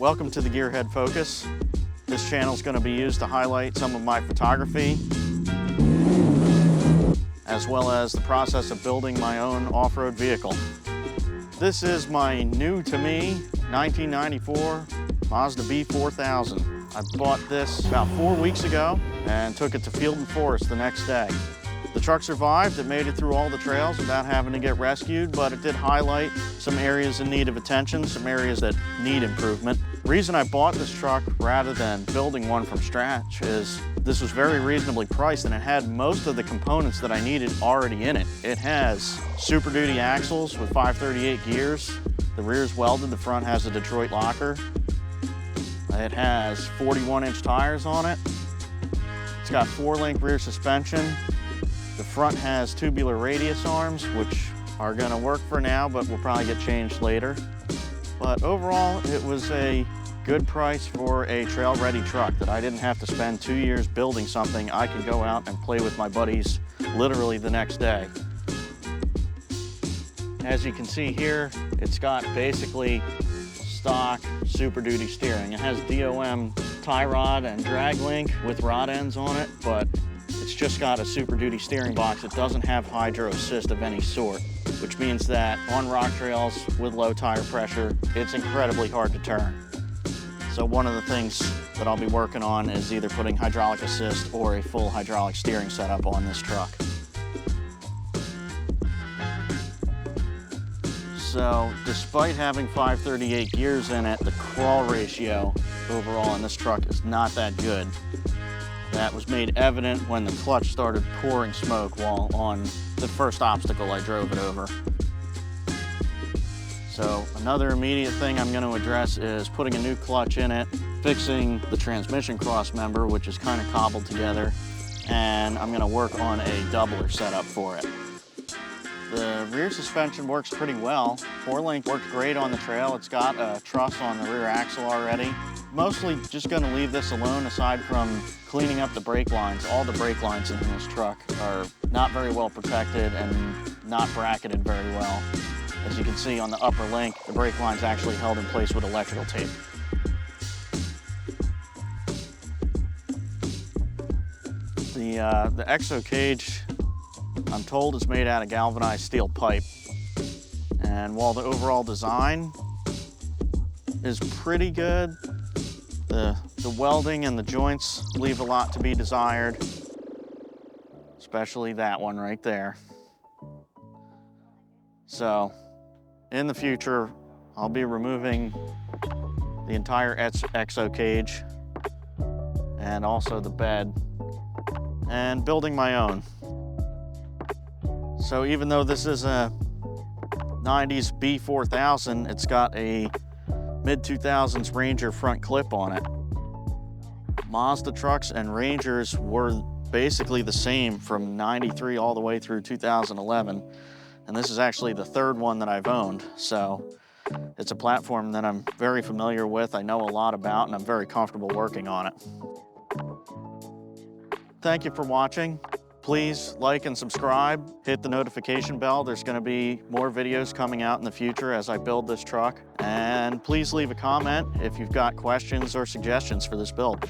Welcome to the Gearhead Focus. This channel is going to be used to highlight some of my photography, as well as the process of building my own off-road vehicle. This is my new to me 1994 Mazda B4000. I bought this about 4 weeks ago and took it to Field and Forest the next day. The truck survived. It made it through all the trails without having to get rescued, but it did highlight some areas in need of attention, some areas that need improvement. The reason I bought this truck rather than building one from scratch is this was very reasonably priced and it had most of the components that I needed already in it. It has Super Duty axles with 538 gears. The rear's welded, the front has a Detroit locker. It has 41-inch tires on it. It's got 4-link rear suspension. The front has tubular radius arms, which are gonna work for now, but will probably get changed later. But overall, it was a good price for a trail-ready truck that I didn't have to spend 2 years building something. I could go out and play with my buddies literally the next day. As you can see here, it's got basically stock Super Duty steering. It has DOM tie rod and drag link with rod ends on it, but it's just got a Super Duty steering box. It doesn't have hydro assist of any sort, which means that on rock trails with low tire pressure, it's incredibly hard to turn. So one of the things that I'll be working on is either putting hydraulic assist or a full hydraulic steering setup on this truck. So despite having 538 gears in it, the crawl ratio overall in this truck is not that good. That was made evident when the clutch started pouring smoke while on the first obstacle I drove it over. So another immediate thing I'm going to address is putting a new clutch in it, fixing the transmission cross member, which is kind of cobbled together, and I'm going to work on a doubler setup for it. The rear suspension works pretty well. 4-link worked great on the trail. It's got a truss on the rear axle already. Mostly just going to leave this alone aside from cleaning up the brake lines. All the brake lines in this truck are not very well protected and not bracketed very well. As you can see on the upper link, the brake line's actually held in place with electrical tape. The EXO cage, I'm told, is made out of galvanized steel pipe. And while the overall design is pretty good, the welding and the joints leave a lot to be desired, especially that one right there. So in the future, I'll be removing the entire EXO cage and also the bed and building my own. So even though this is a 90s B4000, it's got a mid-2000s Ranger front clip on it. Mazda trucks and Rangers were basically the same from 93 all the way through 2011. And this is actually the third one that I've owned. So it's a platform that I'm very familiar with, I know a lot about, and I'm very comfortable working on it. Thank you for watching. Please like and subscribe, hit the notification bell. There's going to be more videos coming out in the future as I build this truck. And please leave a comment if you've got questions or suggestions for this build.